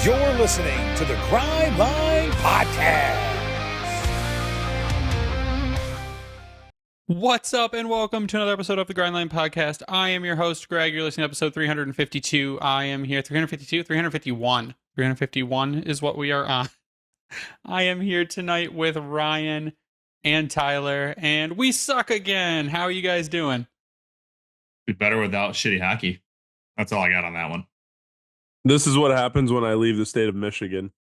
You're listening to the Grind Line Podcast. What's up, and welcome to another episode of the Grind Line Podcast. I am your host, Greg. You're listening to episode 352. I am here, 352, 351. 351 is what we are on. I am here tonight with Ryan and Tyler, and we suck again. How are you guys doing? Be better without shitty hockey. That's all I got on that one. This is what happens when I leave the state of Michigan.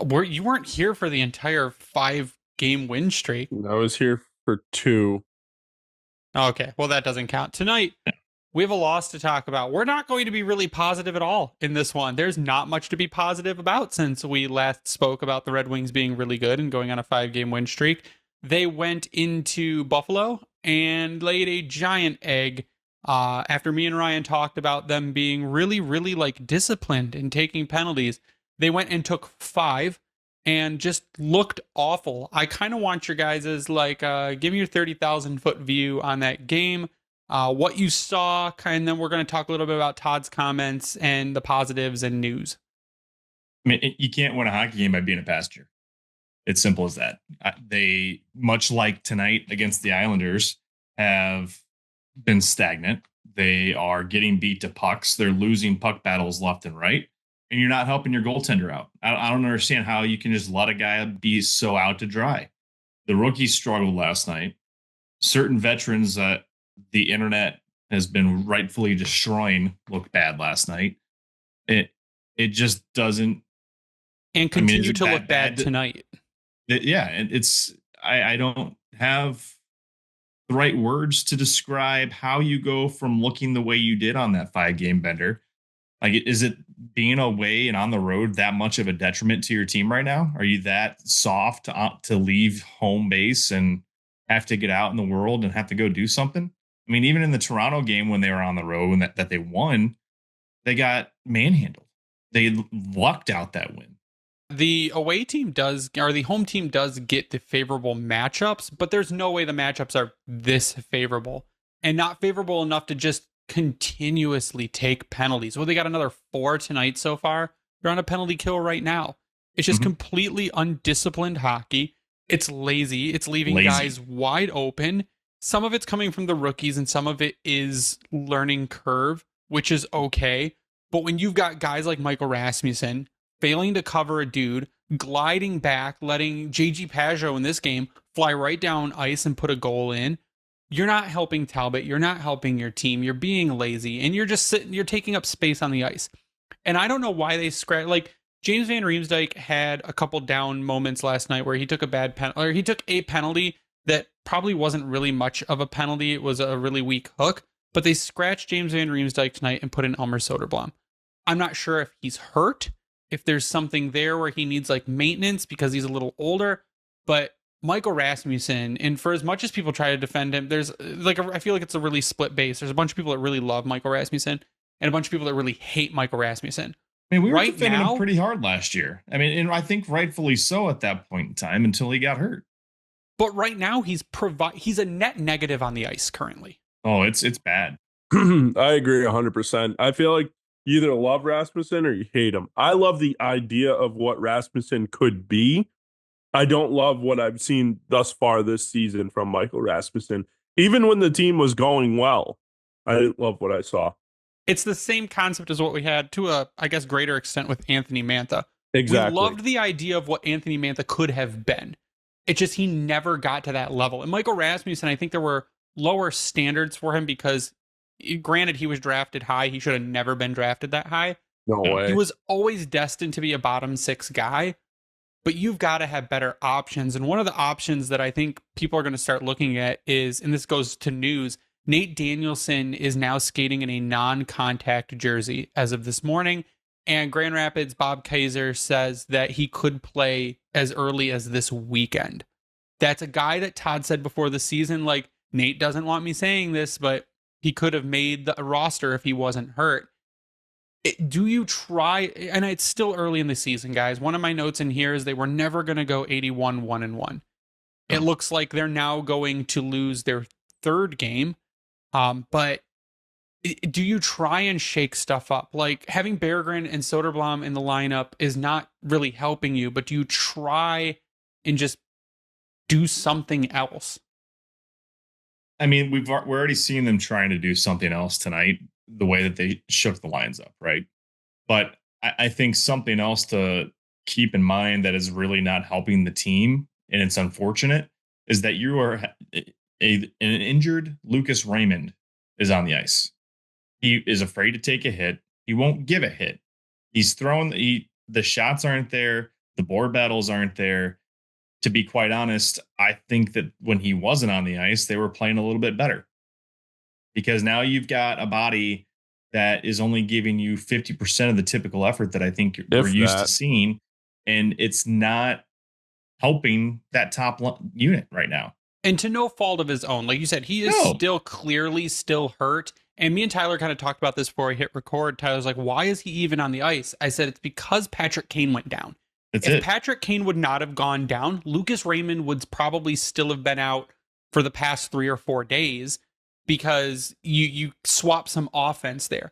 You weren't here for the entire 5-game win streak. I was here for 2. Okay, well, that doesn't count. Tonight, we have a loss to talk about. We're not going to be really positive at all in this one. There's not much to be positive about since we last spoke about the Red Wings being really good and going on a 5-game win streak. They went into Buffalo and laid a giant egg after me and Ryan talked about them being really, really disciplined and taking penalties. They went and took 5 and just looked awful. I kind of want your guys' give me your 30,000-foot view on that game, what you saw, and then we're going to talk a little bit about Todd's comments and the positives and news. I mean, you can't win a hockey game by being a passenger. It's simple as that. They, much like tonight against the Islanders, have been stagnant. They are getting beat to pucks. They're losing puck battles left and right. And you're not helping your goaltender out. I don't understand how you can just let a guy be so out to dry. The rookies struggled last night. Certain veterans that the internet has been rightfully destroying look bad last night. It just doesn't. And continue to look bad tonight. I don't have the right words to describe how you go from looking the way you did on that 5-game bender. Like, is it being away and on the road that much of a detriment to your team right now? Are you that soft to leave home base and have to get out in the world and have to go do something? I mean, even in the Toronto game when they were on the road and that they won, they got manhandled. They lucked out that win. The away team the home team does get the favorable matchups, but there's no way the matchups are this favorable and not favorable enough to just continuously take penalties. Well, they got another 4 tonight so far. They're on a penalty kill right now. It's just completely undisciplined hockey. It's lazy. It's leaving guys wide open. Some of it's coming from the rookies and some of it is learning curve, which is okay. But when you've got guys like Michael Rasmussen failing to cover a dude, gliding back, letting JG Pageau in this game fly right down ice and put a goal in, you're not helping Talbot. You're not helping your team. You're being lazy, and you're just sitting. You're taking up space on the ice. And I don't know why they James Van Riemsdyk had a couple down moments last night where he took a bad penalty, or he took a penalty that probably wasn't really much of a penalty. It was a really weak hook, but they scratched James Van Riemsdyk tonight and put in Elmer Soderblom. I'm not sure if he's hurt, if there's something there where he needs maintenance because he's a little older, but Michael Rasmussen, and for as much as people try to defend him, there's I feel like it's a really split base. There's a bunch of people that really love Michael Rasmussen and a bunch of people that really hate Michael Rasmussen. I mean, we were defending him pretty hard last year. I mean, and I think rightfully so at that point in time until he got hurt. But right now he's a net negative on the ice currently. Oh, it's bad. I agree 100%. I feel like you either love Rasmussen or you hate him. I love the idea of what Rasmussen could be. I don't love what I've seen thus far this season from Michael Rasmussen. Even when the team was going well, I didn't love what I saw. It's the same concept as what we had to a, I guess, greater extent with Anthony Mantha. Exactly. We loved the idea of what Anthony Mantha could have been. It's just he never got to that level. And Michael Rasmussen, I think there were lower standards for him because, granted, he was drafted high. He should have never been drafted that high. No way. He was always destined to be a bottom 6 guy. But you've got to have better options. And one of the options that I think people are going to start looking at is, and this goes to news, Nate Danielson is now skating in a non-contact jersey as of this morning. And Grand Rapids' Bob Kaiser says that he could play as early as this weekend. That's a guy that Todd said before the season, Nate doesn't want me saying this, but he could have made the roster if he wasn't hurt. Do you try, and it's still early in the season, guys. One of my notes in here is they were never going to go 81-1-1. It looks like they're now going to lose their 3rd game. But do you try and shake stuff up? Like having Berggren and Soderblom in the lineup is not really helping you, but do you try and just do something else? I mean, we're already seeing them trying to do something else tonight, the way that they shook the lines up, right? But I think something else to keep in mind that is really not helping the team, and it's unfortunate, is that you are an injured Lucas Raymond is on the ice. He is afraid to take a hit. He won't give a hit. He's throwing the shots aren't there. The board battles aren't there. To be quite honest, I think that when he wasn't on the ice, they were playing a little bit better because now you've got a body that is only giving you 50% of the typical effort that I think we're used to seeing. And it's not helping that top unit right now. And to no fault of his own. Like you said, he is still clearly still hurt. And me and Tyler kind of talked about this before I hit record. Tyler's like, why is he even on the ice? I said, it's because Patrick Kane went down. If Patrick Kane would not have gone down, Lucas Raymond would probably still have been out for the past 3 or 4 days because you swap some offense there.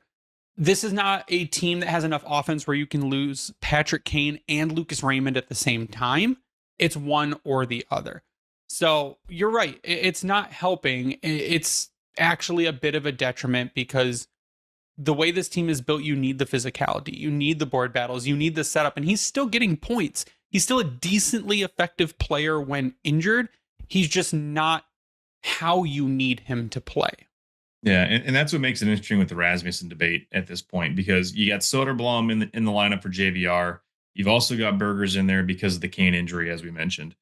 This is not a team that has enough offense where you can lose Patrick Kane and Lucas Raymond at the same time. It's one or the other. So you're right. It's not helping. It's actually a bit of a detriment because the way this team is built, you need the physicality, you need the board battles, you need the setup, and he's still getting points. He's still a decently effective player when injured. He's just not how you need him to play. Yeah, and that's what makes it interesting with the Rasmussen debate at this point, because you got Soderblom in the lineup for JVR. You've also got Burgers in there because of the Kane injury, as we mentioned.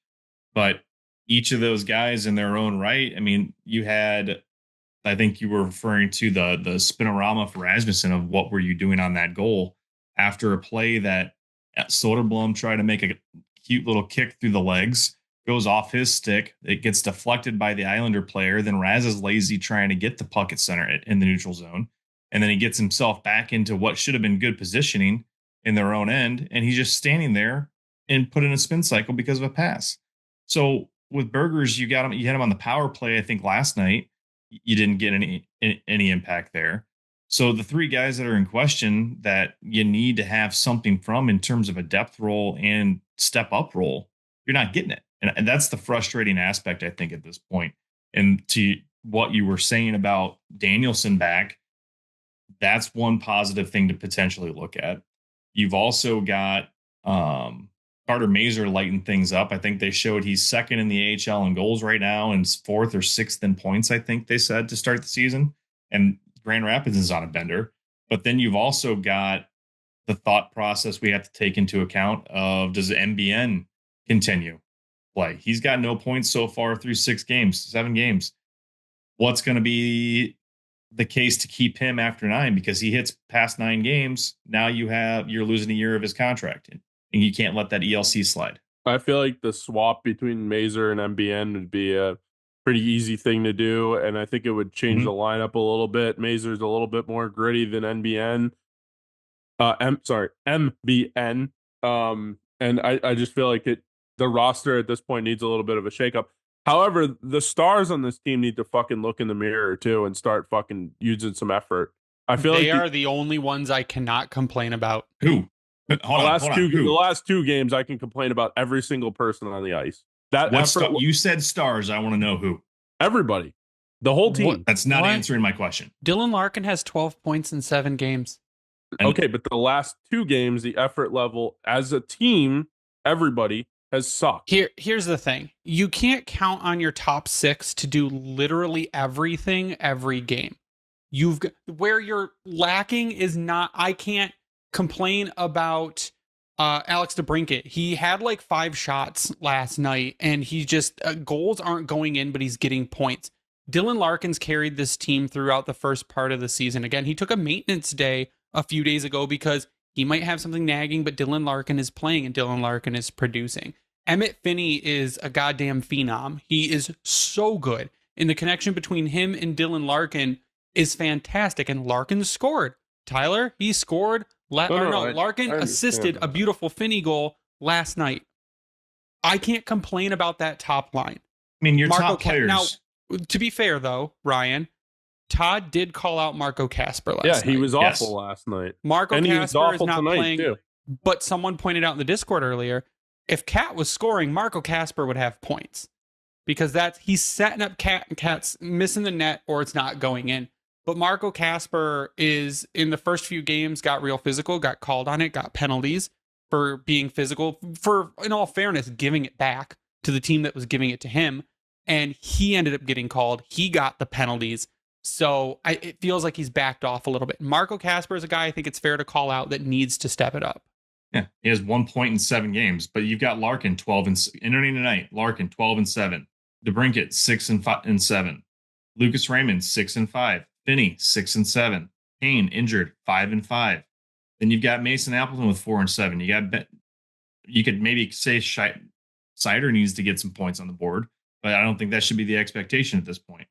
But each of those guys in their own right, I mean, you had, I think you were referring to the spinorama for Rasmussen of what were you doing on that goal after a play that Soderblom tried to make a cute little kick through the legs, goes off his stick. It gets deflected by the Islander player. Then Raz is lazy trying to get the puck at center in the neutral zone. And then he gets himself back into what should have been good positioning in their own end. And he's just standing there and put in a spin cycle because of a pass. So with Burgers, you had him on the power play, I think last night. You didn't get any impact there. So the 3 guys that are in question that you need to have something from in terms of a depth role and step up role, you're not getting it. And that's the frustrating aspect, I think, at this point. And to what you were saying about Danielson back, that's one positive thing to potentially look at. You've also got Carter Mazur lighten things up. I think they showed he's second in the AHL in goals right now and 4th or 6th in points, I think they said, to start the season. And Grand Rapids is on a bender. But then you've also got the thought process we have to take into account of, does MBN continue play? He's got no points so far through 7 games. What's going to be the case to keep him after 9? Because he hits past 9 games. Now you're losing a year of his contract. And you can't let that ELC slide. I feel like the swap between Mazur and MBN would be a pretty easy thing to do, and I think it would change the lineup a little bit. Mazur's a little bit more gritty than MBN. MBN. And I just feel like the roster at this point needs a little bit of a shakeup. However, the stars on this team need to fucking look in the mirror too and start fucking using some effort. I feel they are the only ones I cannot complain about. Who? The last 2 games, I can complain about every single person on the ice. You said stars. I want to know who. Everybody, the whole team. That's not answering my question. Dylan Larkin has 12 points in 7 games. Okay, but the last 2 games, the effort level as a team, everybody has sucked. Here's the thing: you can't count on your top 6 to do literally everything every game. Where you're lacking is not. I can't complain about Alex DeBrincat. He had like 5 shots last night, and he just goals aren't going in, but he's getting points. Dylan Larkin's carried this team throughout the first part of the season. Again, he took a maintenance day a few days ago because he might have something nagging, but Dylan Larkin is playing and Dylan Larkin is producing. Emmett Finney is a goddamn phenom. He is so good, and the connection between him and Dylan Larkin is fantastic. And Larkin scored. Tyler, he scored. Larkin assisted a beautiful Finney goal last night. I can't complain about that top line. I mean, your top players. Now, to be fair, though, Ryan, Todd did call out Marco Kasper last night. He was awful last night. Marco And he was Kasper is awful not tonight, playing, too. but someone pointed out in the Discord earlier, if Cat was scoring, Marco Kasper would have points because he's setting up Cat's missing the net or it's not going in. But Marco Kasper is in the first few games got real physical, got called on it, got penalties for being physical, for, in all fairness, giving it back to the team that was giving it to him. And he ended up getting called. He got the penalties. So it feels like he's backed off a little bit. Marco Kasper is a guy I think it's fair to call out that needs to step it up. Yeah, he has 1 point in 7 games, but you've got Larkin 12 and entering tonight. Larkin 12 and 7, DeBrincat 6 and 7, Lucas Raymond 6 and 5, Finney 6 and 7, Kane injured 5 and 5. Then you've got Mason Appleton with 4 and 7. You could maybe say Sider needs to get some points on the board, but I don't think that should be the expectation at this point.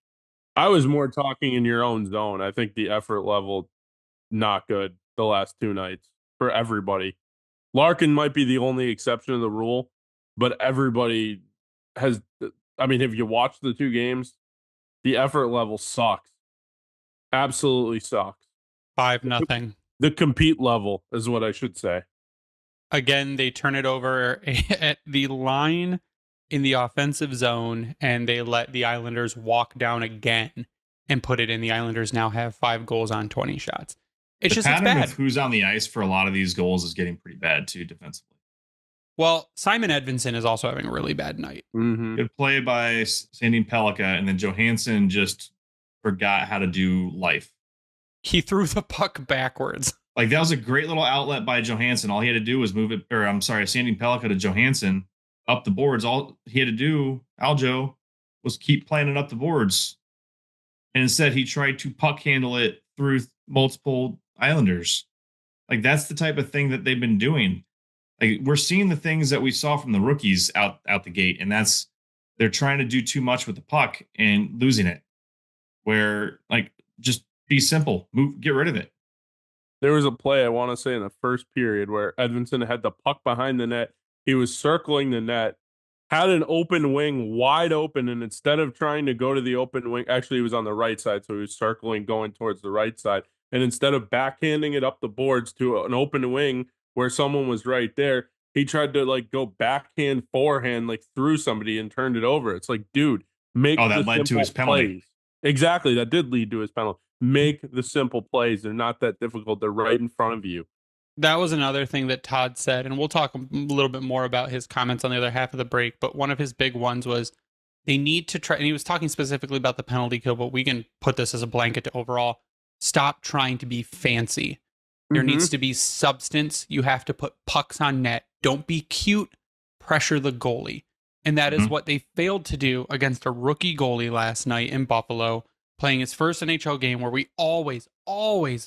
I was more talking in your own zone. I think the effort level not good the last 2 nights for everybody. Larkin might be the only exception to the rule, but everybody has. I mean, if you watch the 2 games, the effort level sucks. Absolutely sucks. 5-0. The compete level is what I should say. Again, they turn it over at the line in the offensive zone, and they let the Islanders walk down again and put it in. The Islanders now have 5 goals on 20 shots. It's pattern bad. Of who's on the ice for a lot of these goals is getting pretty bad too defensively. Well, Simon Edvinsson is also having a really bad night. Mm-hmm. Good play by Sandin-Pellikka, and then Johansson just forgot how to do life. He threw the puck backwards. Like, that was a great little outlet by Johansson. All he had to do was move it, or I'm sorry, Sandin-Pellikka to Johansson up the boards. All he had to do, Aljo, was keep playing it up the boards. And instead, he tried to puck handle it through multiple Islanders. Like, that's the type of thing that they've been doing. Like, we're seeing the things that we saw from the rookies out the gate, and that's they're trying to do too much with the puck and losing it. Where, like, just be simple, get rid of it. There was a play, I want to say, in the first period where Edvinsson had the puck behind the net. He was circling the net, had an open wing wide open, and instead of trying to go to the open wing, actually, he was on the right side, so he was circling, going towards the right side. And instead of backhanding it up the boards to an open wing where someone was right there, he tried to, like, go backhand, forehand, like, through somebody and turned it over. It's like, dude, make that led to his penalty. plays. Exactly, that did lead to his penalty. Make the simple plays. They're not that difficult. They're right in front of you. That was another thing that Todd said, and we'll talk a little bit more about his comments on the other half of the break, but one of his big ones was they need to try, and he was talking specifically about the penalty kill, but we can put this as a blanket to overall, stop trying to be fancy. There needs to be substance. You have to put pucks on net. Don't be cute. Pressure the goalie. And that is what they failed to do against a rookie goalie last night in Buffalo, playing his first NHL game where we always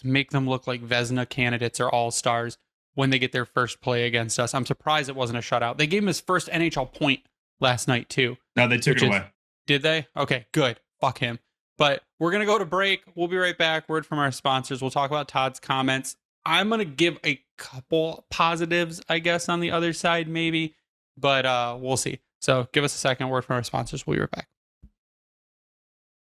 make them look like Vezina candidates or all-stars when they get their first play against us. I'm surprised it wasn't a shutout. They gave him his first NHL point last night, too. No, they took it away. Did they? Okay, good. Fuck him. But we're going to go to break. We'll be right back. Word from our sponsors. We'll talk about Todd's comments. I'm going to give a couple positives, I guess, on the other side, maybe. But we'll see. So give us a second. Word from our sponsors. We'll be right back.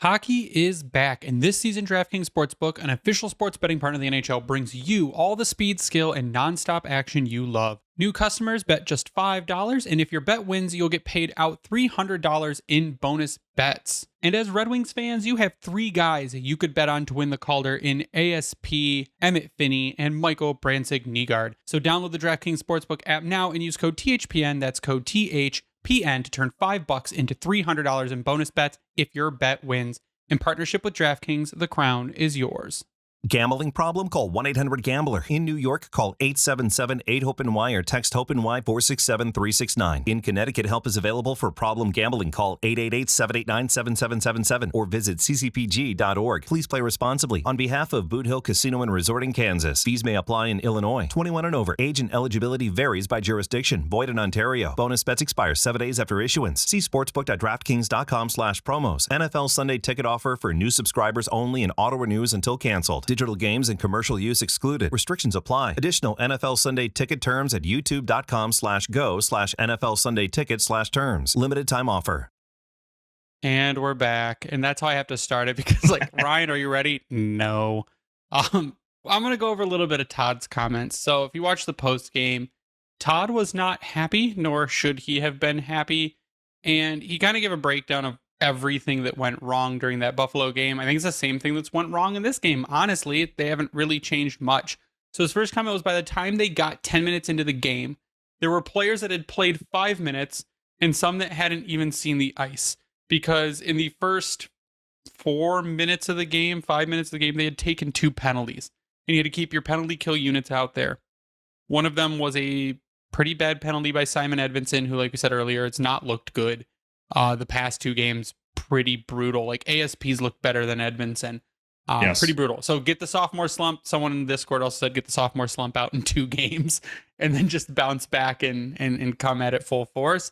Hockey is back, and this season DraftKings Sportsbook, an official sports betting partner of the NHL, brings you all the speed, skill, and nonstop action you love. New customers bet just $5, and if your bet wins, you'll get paid out $300 in bonus bets. And as Red Wings fans, you have 3 guys you could bet on to win the Calder in ASP, Emmett Finney, and Michael Brantzig-Nygaard. So download the DraftKings Sportsbook app now and use code THPN, that's code THPN, to turn $5 into $300 in bonus bets if your bet wins. In partnership with DraftKings, the crown is yours. Gambling problem? Call 1-800-GAMBLER. In New York, call 877-8-HOPE-NY or text HOPE-NY 467-369. In Connecticut, help is available for problem gambling. Call 888-789-7777 or visit ccpg.org. Please play responsibly. On behalf of Boot Hill Casino and Resort in Kansas, fees may apply in Illinois. 21 and over. Age and eligibility varies by jurisdiction. Void in Ontario. Bonus bets expire 7 days after issuance. See sportsbook.draftkings.com/promos. NFL Sunday ticket offer for new subscribers only and auto renews until canceled. Digital games and commercial use excluded. Restrictions apply. Additional NFL Sunday ticket terms at youtube.com/go/NFL Sunday ticket/terms. Limited time offer. And we're back. And that's how I have to start it because, like, Ryan, are you ready? No. I'm going to go over a little bit of Todd's comments. So if you watch the post game, Todd was not happy, nor should he have been happy. And he kind of gave a breakdown of everything that went wrong during that Buffalo game. I think it's the same thing that's went wrong in this game. Honestly, they haven't really changed much. So his first comment was by the time they got 10 minutes into the game, there were players that had played 5 minutes and some that hadn't even seen the ice. Because in the first 4 minutes of the game, 5 minutes of the game, they had taken 2 penalties. And you had to keep your penalty kill units out there. One of them was a pretty bad penalty by Simon Edvinsson, who, like we said earlier, it's not looked good. The past 2 games, pretty brutal. Like, ASPs look better than Edvinsson. Yes. Pretty brutal. So get the sophomore slump. Someone in the Discord also said get the sophomore slump out in 2 games and then just bounce back and come at it full force.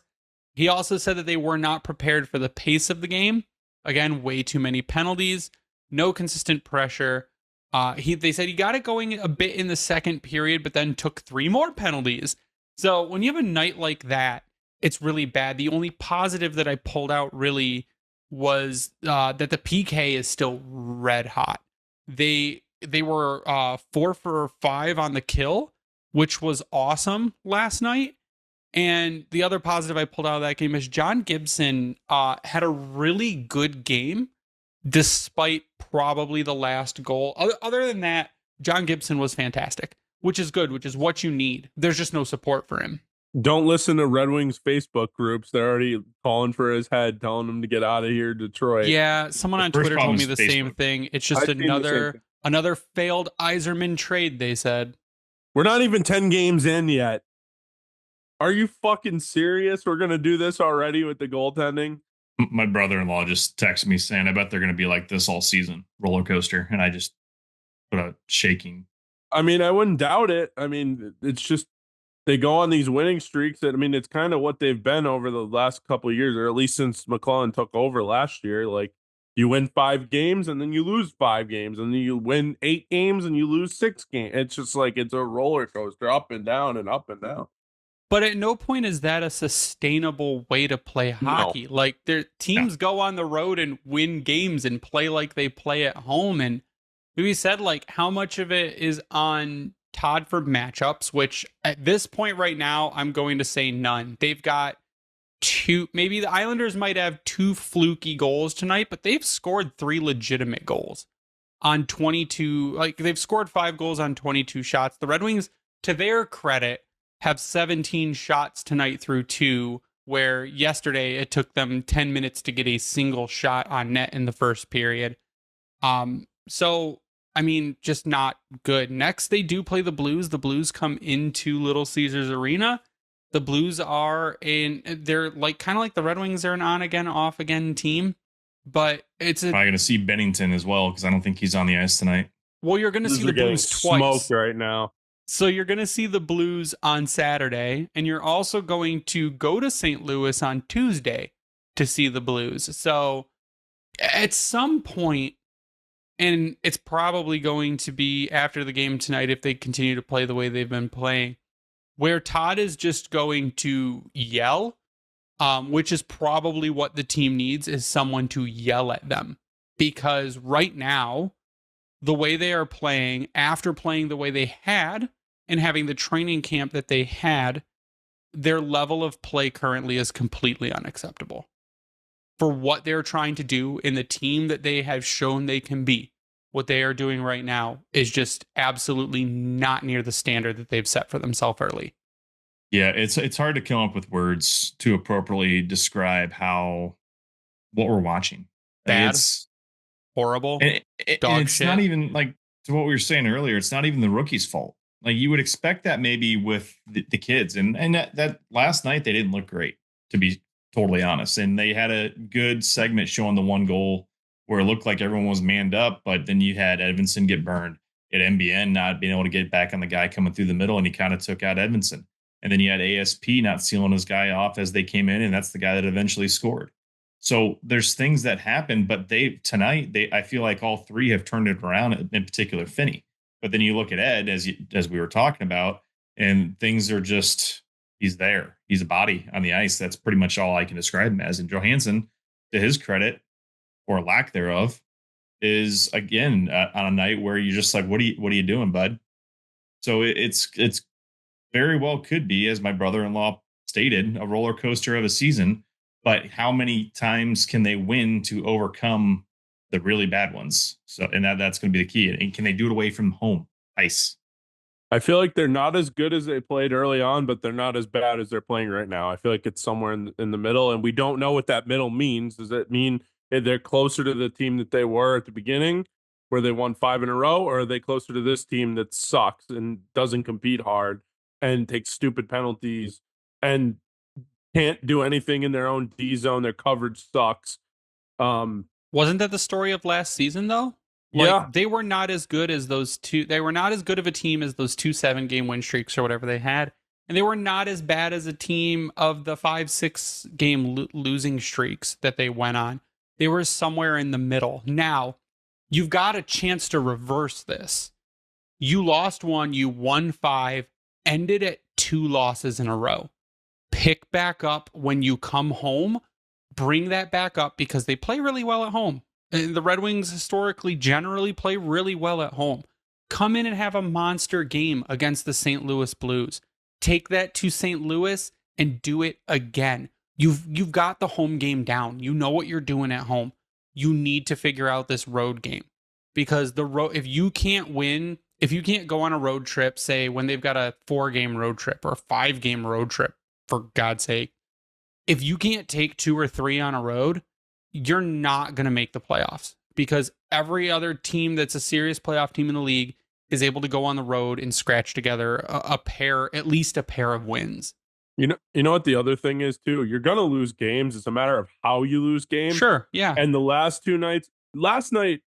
He also said that they were not prepared for the pace of the game. Again, way too many penalties, no consistent pressure. They said he got it going a bit in the second period, but then took 3 more penalties. So when you have a night like that, it's really bad. The only positive that I pulled out really was that the PK is still red hot. They were 4 for 5 on the kill, which was awesome last night. And the other positive I pulled out of that game is John Gibson had a really good game, despite probably the last goal. Other than that, John Gibson was fantastic, which is good, which is what you need. There's just no support for him. Don't listen to Red Wings Facebook groups. They're already calling for his head, telling him to get out of here, Detroit. Yeah, someone on Twitter told me the same thing. It's just I've seen the same thing. another failed Yzerman trade, they said. We're not even 10 games in yet. Are you fucking serious? We're going to do this already with the goaltending? My brother-in-law just texted me saying, I bet they're going to be like this all season, roller coaster. And I just put a shaking. I mean, I wouldn't doubt it. I mean, it's just they go on these winning streaks. That, I mean, it's kind of what they've been over the last couple of years, or at least since McClellan took over last year. Like, you win 5 games and then you lose 5 games, and then you win 8 games and you lose 6 games. It's just like it's a roller coaster, up and down and up and down. But at no point is that a sustainable way to play hockey. No. Like, their teams go on the road and win games and play like they play at home. And we said, like, how much of it is on Todd for matchups, which at this point right now, I'm going to say none. They've got 2, maybe the Islanders might have 2 fluky goals tonight, but they've scored 3 legitimate goals on 22. Like, they've scored 5 goals on 22 shots. The Red Wings, to their credit, have 17 shots tonight through 2, where yesterday it took them 10 minutes to get a single shot on net in the first period. So, I mean, just not good. Next, they do play the Blues. The Blues come into Little Caesars Arena. The Blues they're like kind of like the Red Wings. They're an on again, off again team, but it's Probably going to see Bennington as well, because I don't think he's on the ice tonight. Well, you're going to see the Blues twice. Smoked right now. So you're going to see the Blues on Saturday, and you're also going to go to St. Louis on Tuesday to see the Blues. So at some point, and it's probably going to be after the game tonight if they continue to play the way they've been playing, where Todd is just going to yell, which is probably what the team needs, is someone to yell at them. Because right now, the way they are playing, after playing the way they had and having the training camp that they had, their level of play currently is completely unacceptable. For what they're trying to do in the team that they have shown they can be, what they are doing right now is just absolutely not near the standard that they've set for themselves early. Yeah, it's hard to come up with words to appropriately describe what we're watching. Bad. It's horrible. And it's shit. not even like, to what we were saying earlier, it's not even the rookie's fault. Like, you would expect that maybe with the kids. And that last night, they didn't look great, to be totally honest. And they had a good segment showing the one goal where it looked like everyone was manned up, but then you had Edvinsson get burned. At MBN not being able to get back on the guy coming through the middle, and he kind of took out Edvinsson. And then you had ASP not sealing his guy off as they came in, and that's the guy that eventually scored. So there's things that happen, but tonight I feel like all 3 have turned it around, in particular Finney. But then you look at Ed, as we were talking about, and things are just, he's there. He's a body on the ice. That's pretty much all I can describe him as. And Johansson, to his credit or lack thereof, is again on a night where you're just like, what are you doing, bud? So it's very well could be, as my brother-in-law stated, a roller coaster of a season. But how many times can they win to overcome the really bad ones? So, and that's going to be the key. And can they do it away from home ice? I feel like they're not as good as they played early on, but they're not as bad as they're playing right now. I feel like it's somewhere in the middle, and we don't know what that middle means. Does it mean they're closer to the team that they were at the beginning, where they won 5 in a row, or are they closer to this team that sucks and doesn't compete hard and takes stupid penalties and can't do anything in their own D zone? Their coverage sucks. Wasn't that the story of last season, though? Yeah. They were not as good as those two. They were not as good of a team as those 2 7-game win streaks or whatever they had. And they were not as bad as a team of the 5-6-game losing streaks that they went on. They were somewhere in the middle. Now, you've got a chance to reverse this. You lost 1, you won 5, ended at 2 losses in a row. Pick back up when you come home. Bring that back up because they play really well at home. The Red Wings historically generally play really well at home. Come in and have a monster game against the St. Louis Blues. Take that to St. Louis and do it again. You've got the home game down. You know what you're doing at home. You need to figure out this road game because if you can't win, if you can't go on a road trip, say when they've got a 4-game road trip or a 5-game road trip, for God's sake, if you can't take 2 or 3 on a road, you're not going to make the playoffs because every other team that's a serious playoff team in the league is able to go on the road and scratch together at least a pair of wins. You know what the other thing is too? You're going to lose games. It's a matter of how you lose games. Sure, yeah. And the last night,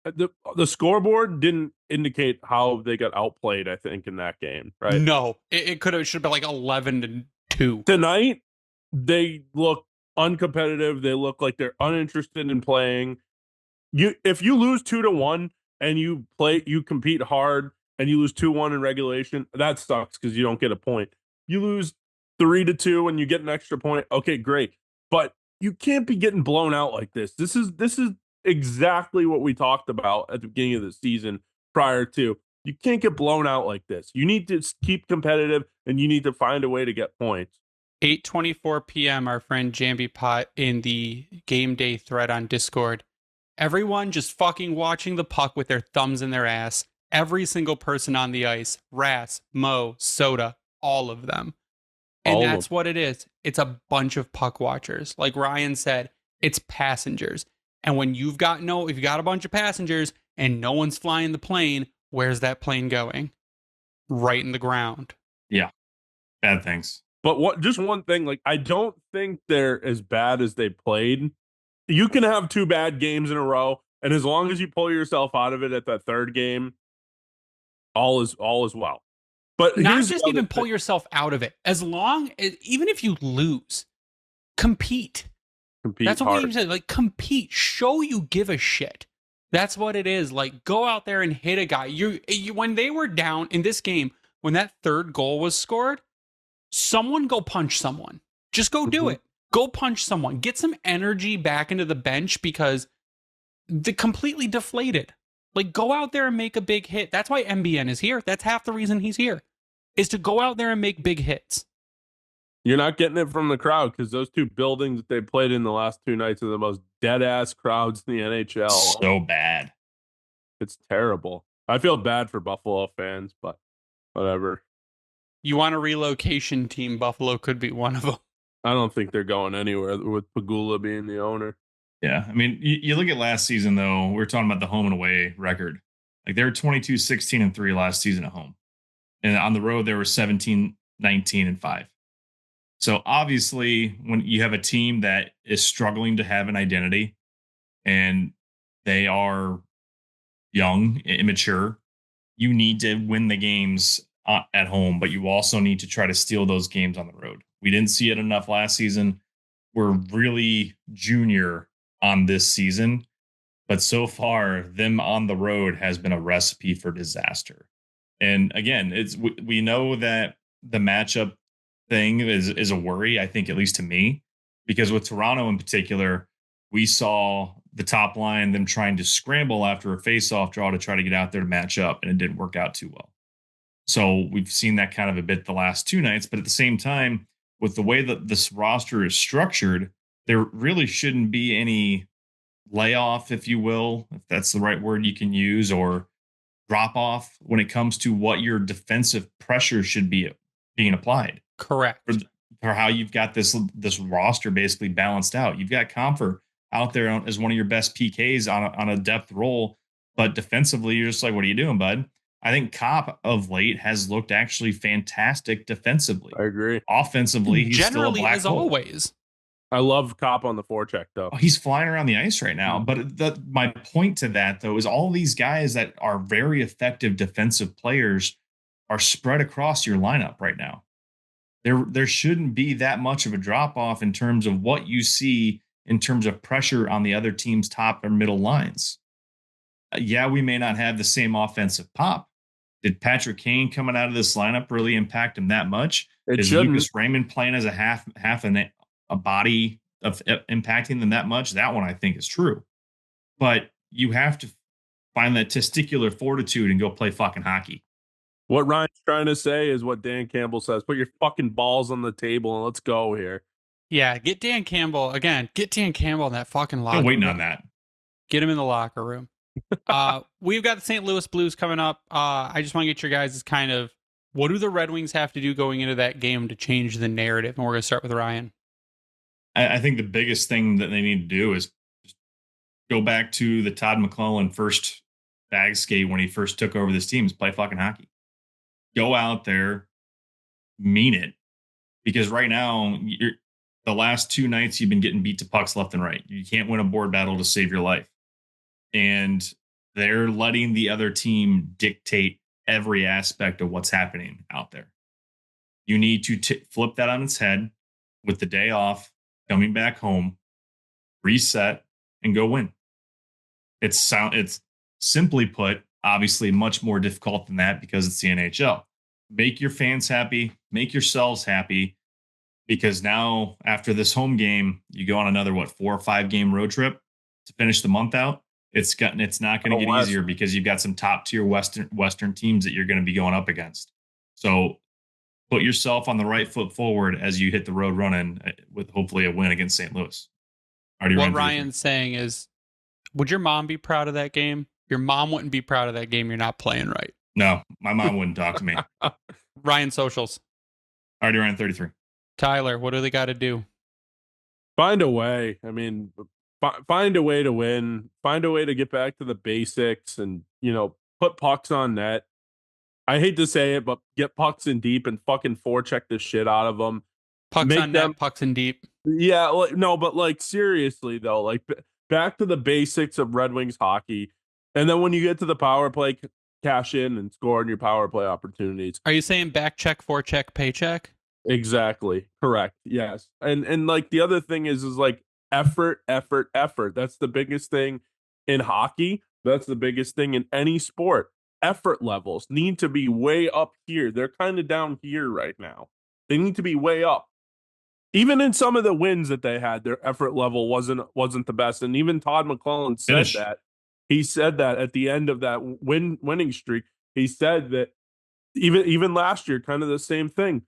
the scoreboard didn't indicate how they got outplayed, I think, in that game, right? No, it should have been like 11-2. Tonight, they look uncompetitive. They look like they're uninterested in playing. If you lose 2-1 and you compete hard and you lose 2-1 in regulation, that sucks because you don't get a point. You lose 3-2 and you get an extra point. Okay, great. But you can't be getting blown out like this. This is exactly what we talked about at the beginning of the season prior to. You can't get blown out like this. You need to keep competitive and you need to find a way to get points. 8:24 p.m. Our friend Jambi Pot in the game day thread on Discord. Everyone just fucking watching the puck with their thumbs in their ass. Every single person on the ice. Ras, Mo, Soda, all of them. And that's what it is. It's a bunch of puck watchers. Like Ryan said, it's passengers. And when if you've got a bunch of passengers and no one's flying the plane, where's that plane going? Right in the ground. Yeah. Bad things. But just one thing, like, I don't think they're as bad as they played. You can have 2 bad games in a row, and as long as you pull yourself out of it at that 3rd game, all is well. But not just even pull yourself out of it. Even if you lose, compete. That's what we said. Like, compete. Show you give a shit. That's what it is. Like, go out there and hit a guy. You when they were down in this game, when that 3rd goal was scored, someone go punch someone. Just go do it. Go punch someone. Get some energy back into the bench because they're completely deflated. Like, go out there and make a big hit. That's why MBN is here. That's half the reason he's here, is to go out there and make big hits. You're not getting it from the crowd because those 2 buildings that they played in the last 2 nights are the most dead-ass crowds in the NHL. So bad. It's terrible. I feel bad for Buffalo fans, but whatever. You want a relocation team, Buffalo could be one of them. I don't think they're going anywhere with Pagula being the owner. Yeah. I mean, you look at last season, though, we're talking about the home and away record. Like, they were 22-16-3 last season at home. And on the road, they were 17-19-5. So obviously, when you have a team that is struggling to have an identity and they are young, immature, you need to win the games at home, but you also need to try to steal those games on the road. We didn't see it enough last season. We're really junior on this season, but so far, them on the road has been a recipe for disaster. And again, we know that the matchup thing is a worry, I think, at least to me, because with Toronto in particular, we saw the top line, them trying to scramble after a faceoff draw to try to get out there to match up, and it didn't work out too well. So we've seen that kind of a bit the last two nights, but at the same time, with the way that this roster is structured, there really shouldn't be any layoff, if you will, if that's the right word you can use, or drop off when it comes to what your defensive pressure should be being applied. Correct. For how you've got this roster basically balanced out. You've got Comfer out there as one of your best PKs on a depth role, but defensively, you're just like, what are you doing, bud? I think Kopp of late has looked actually fantastic defensively. I agree. Offensively, he's generally still a black as hole. always. I love Kopp on the forecheck, though. Oh, he's flying around the ice right now. But my point to that, though, is all these guys that are very effective defensive players are spread across your lineup right now. There shouldn't be that much of a drop off in terms of what you see in terms of pressure on the other team's top or middle lines. Yeah, we may not have the same offensive pop. Did Patrick Kane coming out of this lineup really impact him that much? Is Lucas Raymond playing as a half a body of impacting them that much? That one I think is true. But you have to find that testicular fortitude and go play fucking hockey. What Ryan's trying to say is what Dan Campbell says. Put your fucking balls on the table and let's go here. Yeah, get Dan Campbell again. Get Dan Campbell in that fucking locker room. I'm waiting on that. Get him in the locker room. We've got the St. Louis Blues coming up. I just want to get your guys' kind of, what do the Red Wings have to do going into that game to change the narrative? And we're going to start with Ryan. I think the biggest thing that they need to do is just go back to the Todd McClellan first bag skate when he first took over this team, is play fucking hockey. Go out there, mean it. Because right now, the last two nights you've been getting beat to pucks left and right. You can't win a board battle to save your life. And they're letting the other team dictate every aspect of what's happening out there. You need to flip that on its head with the day off, coming back home, reset, and go win. It's simply put, obviously much more difficult than that because it's the NHL. Make your fans happy, make yourselves happy, because now after this home game, you go on another 4 or 5 game road trip to finish the month out. It's not going to get easier because you've got some top tier Western teams that you're going to be going up against. So put yourself on the right foot forward as you hit the road running with hopefully a win against St. Louis. What Ryan's saying is, would your mom be proud of that game? Your mom wouldn't be proud of that game. You're not playing right. No, my mom wouldn't talk to me. Ryan socials. Already ran 33. Tyler, what do they got to do? Find a way. I mean, find a way to win. Find a way to get back to the basics and, put pucks on net. I hate to say it, but get pucks in deep and fucking forecheck the shit out of them. Pucks on net, pucks in deep. Yeah, no, but seriously though, back to the basics of Red Wings hockey. And then when you get to the power play, cash in and score on your power play opportunities. Are you saying back check, forecheck, paycheck? Exactly. Correct. Yes. And the other thing is effort. That's the biggest thing in hockey. That's the biggest thing in any sport. Effort levels need to be way up here. They're kind of down here right now. They need to be way up. Even in some of the wins that they had, their effort level wasn't the best. And even Todd McClellan said that. He said that at the end of that winning streak. He said that even last year, kind of the same thing.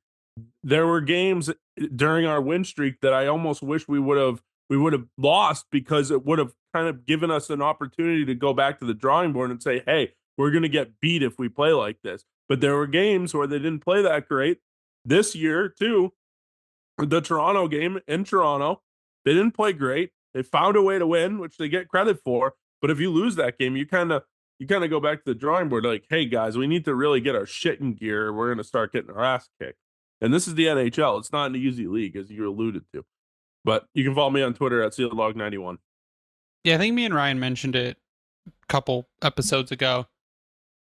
There were games during our win streak that I almost wish we would have lost, because it would have kind of given us an opportunity to go back to the drawing board and say, hey, we're going to get beat if we play like this. But there were games where they didn't play that great. This year, too, the Toronto game in Toronto, they didn't play great. They found a way to win, which they get credit for. But if you lose that game, you kind of go back to the drawing board like, hey, guys, we need to really get our shit in gear. We're going to start getting our ass kicked. And this is the NHL. It's not an easy league, as you alluded to. But you can follow me on Twitter at SealedLog91. Yeah, I think me and Ryan mentioned it a couple episodes ago.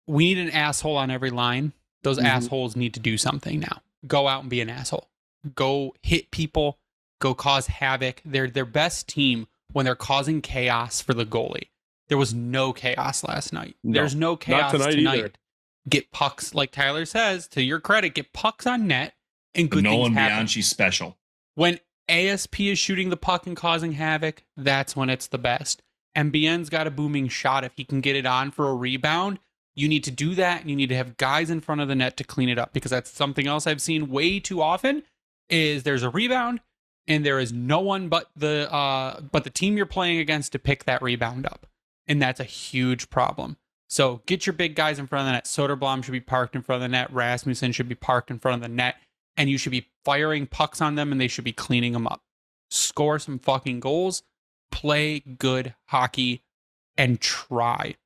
We need an asshole on every line. Those assholes need to do something now. Go out and be an asshole. Go hit people. Go cause havoc. They're their best team when they're causing chaos for the goalie. There was no chaos last night. No, there's no chaos tonight. Get pucks, like Tyler says, to your credit, get pucks on net and good Nolan things happen. Bianchi special. When ASP is shooting the puck and causing havoc, that's when it's the best. MBN's got a booming shot. If he can get it on for a rebound, you need to do that, and you need to have guys in front of the net to clean it up, because that's something else I've seen way too often is there's a rebound and there is no one but the team you're playing against to pick that rebound up. And that's a huge problem. So get your big guys in front of the net. Soderblom should be parked in front of the net. Rasmussen should be parked in front of the net. And you should be firing pucks on them, and they should be cleaning them up. Score some fucking goals. Play good hockey. And try.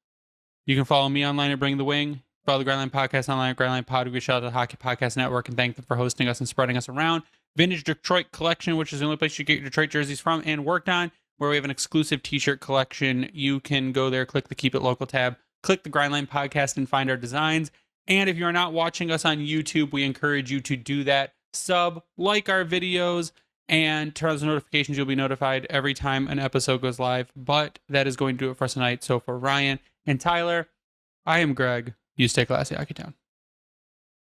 You can follow me online at Bring the Wing. Follow the Grindline Podcast online at Grindline Pod. We shout out to the Hockey Podcast Network and thank them for hosting us and spreading us around. Vintage Detroit Collection, which is the only place you get your Detroit jerseys from and worked on, where we have an exclusive t-shirt collection. You can go there, click the Keep It Local tab, click the Grindline Podcast and find our designs. And if you're not watching us on YouTube, we encourage you to do that. Sub, like our videos, and turn on the notifications. You'll be notified every time an episode goes live. But that is going to do it for us tonight. So for Ryan and Tyler, I am Greg. You stay classy, Hockey Town.